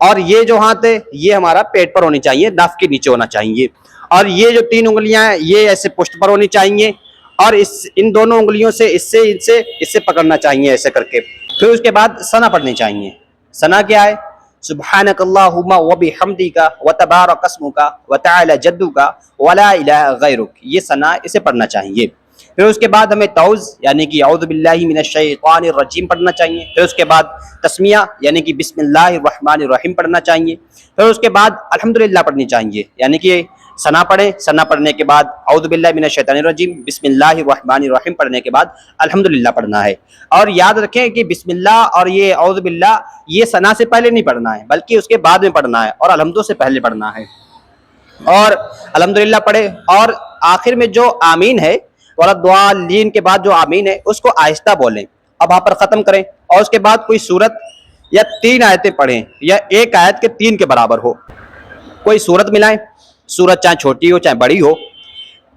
اور یہ جو ہاتھ ہے یہ ہمارا پیٹ پر ہونی چاہیے, ناف کے نیچے ہونا چاہیے. اور یہ جو 3 انگلیاں ہیں یہ ایسے پشت پر ہونی چاہیے, اور ان دونوں انگلیوں سے اس سے پکڑنا چاہیے ایسے کر کے. پھر اس کے بعد ثنا پڑھنی چاہیے. ثنا کیا ہے؟ سبحانک اللہم وبحمدک وتبارک اسمک وتعالی جدک ولا الہ غیرک, یہ ثنا اسے پڑھنا چاہیے. پھر اس کے بعد ہمیں تعوذ یعنی کہ اعوذ باللہ من الشیطان الرجیم پڑھنا چاہیے. پھر اس کے بعد تسمیہ یعنی کہ بسم اللہ الرحمن الرحیم پڑھنا چاہیے. پھر اس کے بعد الحمدللہ پڑھنی چاہیے, یعنی کہ ثنا پڑھیں, ثنا پڑھنے کے بعد اعوذ باللہ من الشیطان الرجیم بسم اللہ الرحمن الرحیم پڑھنے کے بعد الحمدللہ پڑھنا ہے. اور یاد رکھیں کہ بسم اللہ اور یہ اعوذ باللہ یہ ثنا سے پہلے نہیں پڑھنا ہے بلکہ اس کے بعد میں پڑھنا ہے, اور الحمدو سے پہلے پڑھنا ہے. اور الحمدللہ پڑھے, اور آخر میں جو آمین ہے والضالین کے بعد جو آمین ہے اس کو آہستہ بولیں. اب وہاں پر ختم کریں, اور اس کے بعد کوئی سورت یا 3 آیتیں پڑھیں یا ایک آیت کے 3 کے برابر ہو. کوئی سورت ملائیں, سورت چاہے چھوٹی ہو چاہے بڑی ہو.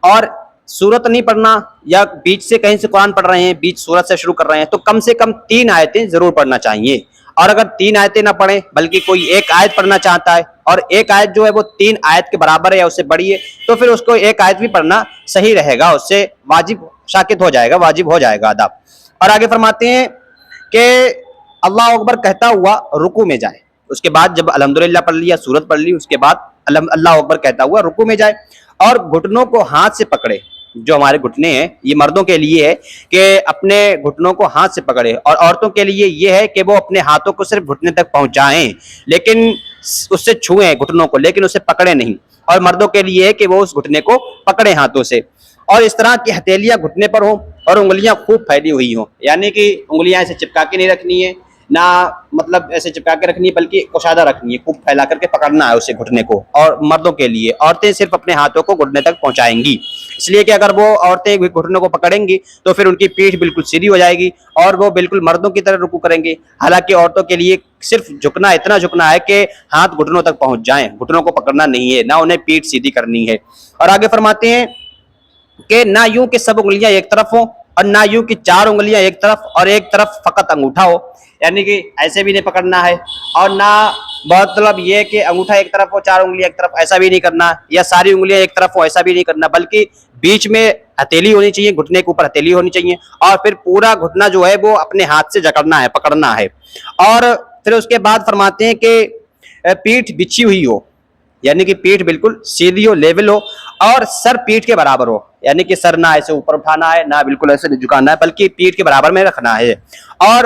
اور سورت نہیں پڑھنا یا بیچ سے کہیں سے قرآن پڑھ رہے ہیں, بیچ سورت سے شروع کر رہے ہیں, تو کم سے کم 3 آیتیں ضرور پڑھنا چاہیے. اور اگر 3 آیتیں نہ پڑھیں بلکہ کوئی ایک آیت پڑھنا چاہتا ہے اور ایک آیت جو ہے وہ 3 آیت کے برابر ہے یا اس سے بڑی ہے, تو پھر اس کو ایک آیت بھی پڑھنا صحیح رہے گا, اس سے واجب ساقط ہو جائے گا, واجب ہو جائے گا ادا. اور آگے فرماتے ہیں کہ اللہ اکبر کہتا ہوا رکوع میں جائے. اس کے بعد جب الحمدللہ پڑھ لیا, سورت پڑھ لی, اس کے بعد اللہ اکبر کہتا ہوا رکوع میں جائے, اور گھٹنوں کو ہاتھ سے پکڑے. جو ہمارے گھٹنے ہیں یہ مردوں کے لیے ہے کہ اپنے گھٹنوں کو ہاتھ سے پکڑے, اور عورتوں کے لیے یہ ہے کہ وہ اپنے ہاتھوں کو صرف گھٹنے تک پہنچائیں, لیکن اس سے چھوئیں گھٹنوں کو, لیکن اسے پکڑیں نہیں. اور مردوں کے لیے ہے کہ وہ اس گھٹنے کو پکڑیں ہاتھوں سے, اور اس طرح کی ہتھیلیاں گھٹنے پر ہوں اور انگلیاں خوب پھیلی ہوئی ہوں, یعنی کہ انگلیاں ایسے چپکا کے نہیں رکھنی ہے, نہ مطلب ایسے چپکا کے رکھنی ہے بلکہ کشادہ رکھنی ہے, خوب پھیلا کر کے پکڑنا ہے اسے گھٹنے کو. اور مردوں کے لیے عورتیں صرف اپنے ہاتھوں کو گھٹنے تک پہنچائیں گی, اس لیے کہ اگر وہ عورتیں گھٹنوں کو پکڑیں گی تو پھر ان کی پیٹھ بالکل سیدھی ہو جائے گی اور وہ بالکل مردوں کی طرح رکوع کریں گے. حالانکہ عورتوں کے لیے صرف جھکنا, اتنا جھکنا ہے کہ ہاتھ گھٹنوں تک پہنچ جائیں, گھٹنوں کو پکڑنا نہیں ہے, نہ انہیں پیٹھ سیدھی کرنی ہے. اور آگے فرماتے ہیں کہ نہ یوں کہ سب انگلیاں ایک طرف ہوں اور نہ یوں کہ 4 انگلیاں ایک طرف اور ایک طرف فقط انگوٹھا ہو, یعنی کہ ایسے بھی نہیں پکڑنا ہے, اور نہ مطلب یہ کہ انگوٹھا ایک طرف ہو 4 انگلیاں ایک طرف, ایسا بھی نہیں کرنا, یا ساری انگلیاں ایک طرف ہو ایسا بھی نہیں کرنا, بلکہ بیچ میں ہتھیلی ہونی چاہیے, گھٹنے کے اوپر ہتھیلی ہونی چاہیے, اور پھر پورا گھٹنا جو ہے وہ اپنے ہاتھ سے جکڑنا ہے, پکڑنا ہے. اور پھر اس کے بعد فرماتے ہیں کہ پیٹھ بچھی ہوئی ہو, یعنی کہ پیٹھ بالکل سیدھی ہو, لیول ہو, اور سر پیٹھ کے برابر ہو, یعنی کہ سر نہ ایسے اوپر اٹھانا ہے نہ بالکل ایسے جھکانا ہے بلکہ پیٹھ کے برابر میں رکھنا ہے, اور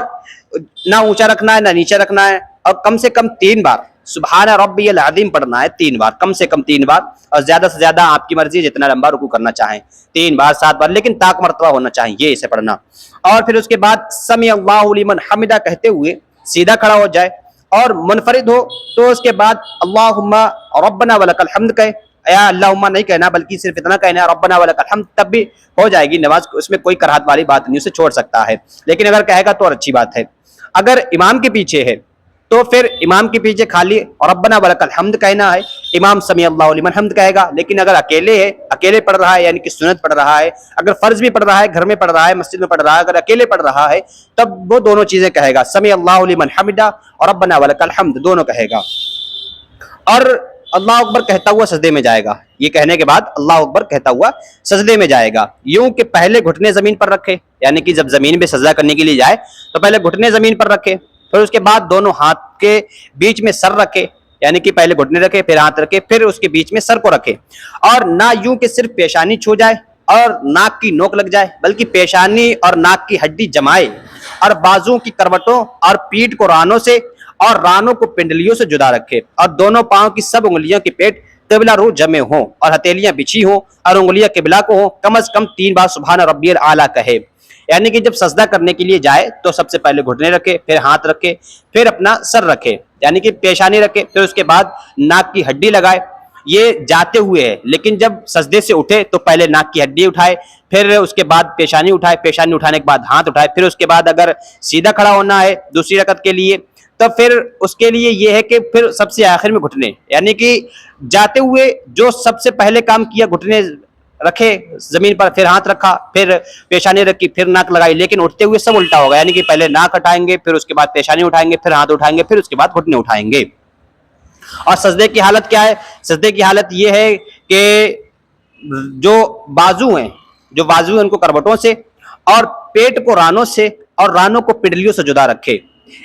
نہ اونچا رکھنا ہے نہ نیچے رکھنا ہے. اور کم سے کم 3 بار سبحان ربی العظیم پڑھنا ہے, 3 بار, کم سے کم 3 بار, اور زیادہ سے زیادہ آپ کی مرضی جتنا لمبا رکوع کرنا چاہیں, 3 بار 7 بار, لیکن طاق مرتبہ ہونا چاہیے اسے پڑھنا. اور پھر اس کے بعد سمیع اللہ لمن حمدہ کہتے ہوئے سیدھا کھڑا ہو جائے, اور منفرد ہو تو اس کے بعد اللہم ربنا ولک الحمد کہے, یا اللہم نہیں کہنا بلکہ صرف اتنا کہنا ہے ربنا ولک الحمد, تب بھی ہو جائے گی نماز, اس میں کوئی کراہت والی بات نہیں, اسے چھوڑ سکتا ہے, لیکن اگر کہے گا تو اور اچھی بات ہے. اگر امام کے پیچھے ہے تو پھر امام کے پیچھے خالی ربنا ولک الحمد کہنا ہے, امام سمیع اللہ لمن حمد کہے گا. لیکن اگر اکیلے ہے, اکیلے پڑھ رہا ہے یعنی کہ سنت پڑھ رہا ہے, اگر فرض بھی پڑھ رہا ہے, گھر میں پڑھ رہا ہے, مسجد میں پڑھ رہا ہے, اگر اکیلے پڑھ رہا ہے تب وہ دونوں چیزیں کہے گا, سمیع اللہ لمن حمدہ اور ربنا ولک الحمد دونوں کہے گا. اور اللہ اکبر کہتا ہوا سجدے میں جائے گا, یہ کہنے کے بعد اللہ اکبر کہتا ہوا سجدے میں جائے گا, یوں کہ پہلے گھٹنے زمین پر رکھے, یعنی کہ جب زمین پہ سجدہ کرنے کے لیے جائے تو پہلے گھٹنے زمین پر رکھے, پھر اس کے بعد دونوں ہاتھ کے بیچ میں سر رکھے, یعنی کہ پہلے گھٹنے رکھے پھر ہاتھ رکھے, پھر اس کے بیچ میں سر کو رکھے, اور نہ یوں کہ صرف پیشانی چھو جائے اور ناک کی نوک لگ جائے, بلکہ پیشانی اور ناک کی ہڈی جمائے, اور بازو کی کروٹوں اور پیٹھ کو رانوں سے اور رانوں کو پنڈلیوں سے جدا رکھے, اور دونوں پاؤں کی سب انگلیوں کے پیٹ قبلہ رو جمع ہوں اور ہتھیلیاں بچھی ہوں اور انگلیاں قبلہ کو ہوں, کم از کم 3 بار سبحان ربی الاعلیٰ کہے. یعنی کہ جب سجدہ کرنے کے لیے جائے تو سب سے پہلے گھٹنے رکھے, پھر ہاتھ رکھے, پھر اپنا سر رکھے, یعنی کہ پیشانی رکھے, پھر اس کے بعد ناک کی ہڈی لگائے. یہ جاتے ہوئے ہے, لیکن جب سجدے سے اٹھے تو پہلے ناک کی ہڈی اٹھائے, پھر اس کے بعد پیشانی اٹھائے, پیشانی اٹھانے کے بعد ہاتھ اٹھائے, پھر اس کے بعد اگر سیدھا کھڑا ہونا ہے دوسری رکعت کے لیے تو پھر اس کے لیے یہ ہے کہ پھر سب سے آخر میں گھٹنے, یعنی کہ جاتے ہوئے جو سب سے پہلے کام کیا گھٹنے رکھے زمین پر, پھر ہاتھ رکھا, پھر پیشانی رکھی, پھر ناک لگائی, لیکن اٹھتے ہوئے سب الٹا ہوگا, یعنی کہ پہلے ناک ہٹائیں گے, پھر اس کے بعد پیشانی اٹھائیں گے, پھر ہاتھ اٹھائیں گے, پھر اس کے بعد گھٹنے اٹھائیں گے. اور سجدے کی حالت کیا ہے؟ سجدے کی حالت یہ ہے کہ جو بازو ہیں ان کو کروٹوں سے اور پیٹ کو رانوں سے اور رانوں کو پنڈلیوں سے جدا رکھے،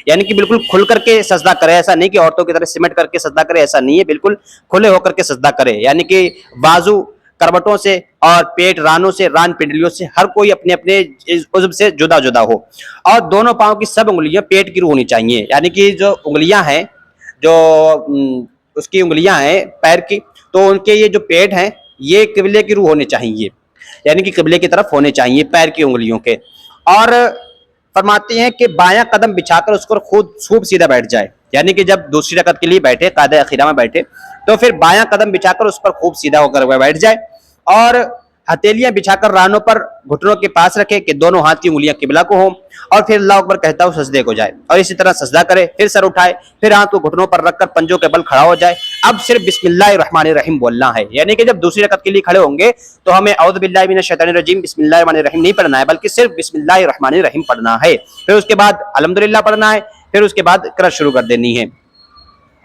یعنی کہ بالکل کھل کر کے سجدہ کرے. ایسا نہیں کہ عورتوں کی طرح سمٹ کر کے سجدہ کرے، ایسا نہیں ہے، بالکل کھلے ہو کر کے سجدہ کرے، یعنی کہ بازو کروٹوں سے اور پیٹ رانوں سے، ران پنڈلیوں سے، ہر کوئی اپنے اپنے عضو سے جدا جدا ہو. اور دونوں پاؤں کی سب انگلیاں پیٹ کی روح ہونی چاہیے، یعنی کہ جو انگلیاں ہیں، جو اس کی انگلیاں ہیں پیر کی، تو ان کے یہ جو پیٹ ہیں یہ قبلے کی روح ہونے چاہیے، یعنی کہ قبلے کی طرف ہونے چاہیے پیر کی انگلیوں کے. اور فرماتے ہیں کہ بایاں قدم بچھا کر اس پر خود خوب سیدھا بیٹھ جائے، یعنی کہ جب دوسری رکعت کے لیے بیٹھے، قاعدہ اخیرہ میں بیٹھے، تو پھر بایاں قدم بچھا کر اس پر خوب سیدھا ہو کر بیٹھ جائے اور ہتھیلیاں بچھا کر رانوں پر گھٹنوں کے پاس رکھے کہ دونوں ہاتھ کی انگلیاں قبلہ کو ہوں، اور پھر اللہ اکبر کہتا ہو سجدے کو جائے، اور اسی طرح سجدہ کرے، پھر سر اٹھائے، پھر ہاتھ کو گھٹنوں پر رکھ کر پنجوں کے بل کھڑا ہو جائے. اب صرف بسم اللہ الرحمن الرحیم بولنا ہے، یعنی کہ جب دوسری رکعت کے لیے کھڑے ہوں گے تو ہمیں اعوذ باللہ من الشیطان الرجیم بسم اللہ الرحمن الرحیم نہیں پڑھنا ہے، بلکہ صرف بسم اللہ الرحمن الرحیم پڑھنا ہے. پھر اس کے بعد الحمدللہ پڑھنا ہے، پھر اس کے بعد قرأت شروع کر دینی ہے.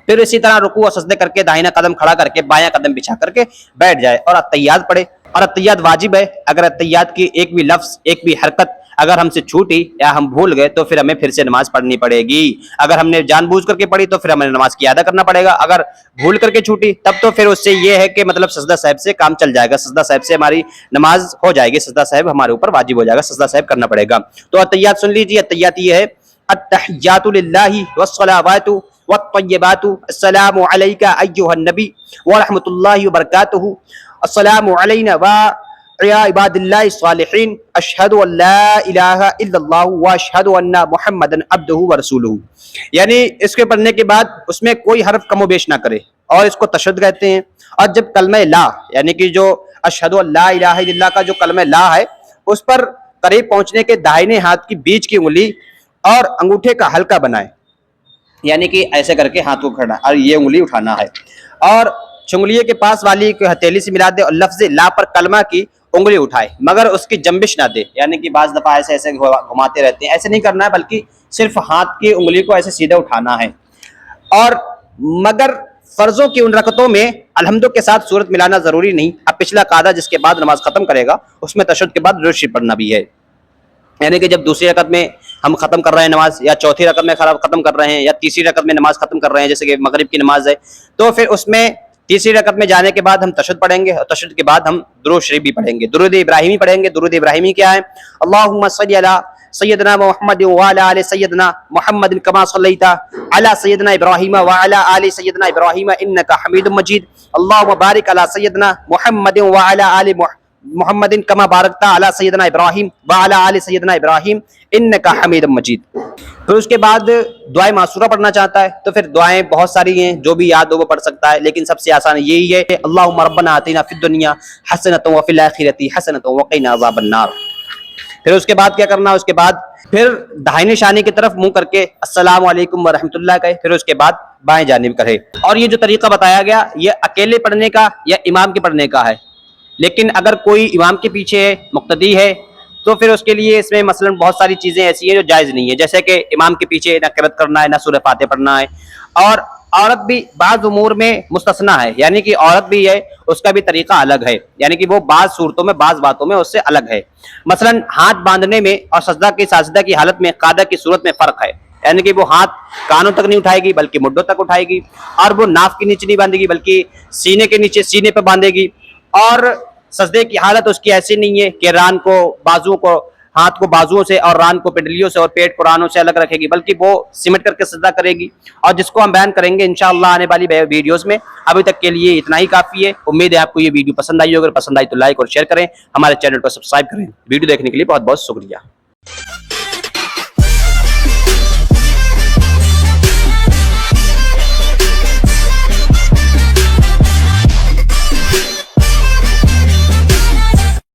پھر اسی طرح رکوع اور سجدے کر کے داہنا قدم کھڑا کر کے بایاں قدم بچھا کر کے بیٹھ جائے اور التحیات پڑھے. اور التحیات واجب ہے، اگر التحیات کی ایک بھی لفظ، ایک بھی حرکت اگر ہم سے چھوٹی یا ہم بھول گئے تو پھر ہمیں پھر سے نماز پڑھنی پڑے گی. اگر ہم نے جان بوجھ کر کے پڑھی تو پھر ہمیں نماز کی ادا کرنا پڑے گا، اگر بھول کر کے چھوٹی تب تو پھر اس سے یہ ہے کہ مطلب سجدہ صاحب سے کام چل جائے گا، سجدہ صاحب سے ہماری نماز ہو جائے گی، سجدہ صاحب ہمارے اوپر واجب ہو جائے گا، سجدہ صاحب کرنا پڑے گا. تو التحیات سن لیجیے. التحیات یہ ہے التحیات للہ والصلوات والطیبات السلام علیک ایھا النبی ورحمۃ اللہ وبرکاتہ السلام علینا وعلی عباد اللہ الصالحین اشہد ان لا الہ الا اللہ واشہد ان محمدا عبدہ ورسولہ. یعنی اس کے پڑھنے کے بعد اس میں کوئی حرف کم و بیش نہ کرے، اور اس کو تشہد کہتے ہیں. اور جب کلمہ لا یعنی کہ جو اشہد ان لا الہ الا اللہ کا جو کلمہ لا ہے اس پر قریب پہنچنے کے دائیں ہاتھ کی بیچ کی انگلی اور انگوٹھے کا حلقہ بنائے، یعنی کہ ایسے کر کے ہاتھ کو کھڑا اور یہ انگلی اٹھانا ہے، اور چنگلیے کے پاس والی کو ہتھیلی سے ملا دے اور لفظ لا پر کلمہ کی انگلی اٹھائے، مگر اس کی جنبش نہ دے، یعنی کہ بعض دفعہ ایسے ایسے گھماتے رہتے ہیں، ایسے نہیں کرنا ہے، بلکہ صرف ہاتھ کی انگلی کو ایسے سیدھا اٹھانا ہے. اور مگر فرضوں کی ان رکعتوں میں الحمدو کے ساتھ سورت ملانا ضروری نہیں. اب پچھلا قاعدہ جس کے بعد نماز ختم کرے گا اس میں تشہد کے بعد درود شریف پڑھنا بھی ہے، یعنی کہ جب دوسری رکعت میں ہم ختم کر رہے ہیں نماز، یا چوتھی رکعت میں ختم کر رہے ہیں، یا تیسری رکعت میں نماز ختم کر رہے ہیں، جیسے کہ مغرب کی نماز ہے، تو پھر اس میں تیسری رکعت میں جانے کے بعد ہم تشہد پڑھیں گے، اور تشہد کے بعد ہم درود شریف بھی پڑھیں گے. درود ابراہیمی پڑھیں گے. درود ابراہیمی کیا ہے؟ اللہم صلی علی سیدنا محمد وعلی آل سیدنا محمد کما صلیت علی سیدنا ابراہیم وعلی آل سیدنا ابراہیم انک حمید مجید. اللہم بارک علی سیدنا محمد وعلی آل محمد کما بارکت علی سیدنا ابراہیم وعلی آل سیدنا ابراہیم انک حمید مجید. پھر اس کے بعد دعائیں معصورہ پڑھنا چاہتا ہے تو پھر دعائیں بہت ساری ہیں، جو بھی یاد ہو وہ پڑھ سکتا ہے، لیکن سب سے آسان یہی ہے کہ اللہم ربنا آتنا فی الدنیا حسنۃ وفی الآخرۃ حسنۃ وقنا عذاب النار. پھر اس کے بعد کیا کرنا ہے؟ اس کے بعد پھر داہنی شانے کی طرف منہ کر کے السلام علیکم ورحمۃ اللہ کہے، پھر اس کے بعد بائیں جانب کرے. اور یہ جو طریقہ بتایا گیا یہ اکیلے پڑھنے کا یا امام کے پڑھنے کا ہے، لیکن اگر کوئی امام کے پیچھے ہے، مقتدی ہے، تو پھر اس کے لیے اس میں مثلا بہت ساری چیزیں ایسی ہیں جو جائز نہیں ہے، جیسے کہ امام کے پیچھے نہ قرأت کرنا ہے، نہ سورہ فاتحہ پڑھنا ہے. اور عورت بھی بعض امور میں مستثنیٰ ہے، یعنی کہ عورت بھی ہے، اس کا بھی طریقہ الگ ہے، یعنی کہ وہ بعض صورتوں میں بعض باتوں میں اس سے الگ ہے. مثلا ہاتھ باندھنے میں اور سجدہ کی حالت میں قاعدہ کی صورت میں فرق ہے، یعنی کہ وہ ہاتھ کانوں تک نہیں اٹھائے گی بلکہ مڈوں تک اٹھائے گی، اور وہ ناف کے نیچے نہیں باندھے گی بلکہ سینے کے نیچے سینے پہ باندھے گی. اور سجدے کی حالت اس کی ایسی نہیں ہے کہ ران کو بازوؤں کو ہاتھ کو بازوؤں سے اور ران کو پنڈلیوں سے اور پیٹ کو رانوں سے الگ رکھے گی، بلکہ وہ سمٹ کر کے سجدہ کرے گی، اور جس کو ہم بیان کریں گے انشاءاللہ آنے والی ویڈیوز میں. ابھی تک کے لیے اتنا ہی کافی ہے. امید ہے آپ کو یہ ویڈیو پسند آئی ہوگی، اگر پسند آئی تو لائک اور شیئر کریں، ہمارے چینل کو سبسکرائب کریں. ویڈیو دیکھنے کے لیے بہت بہت شکریہ.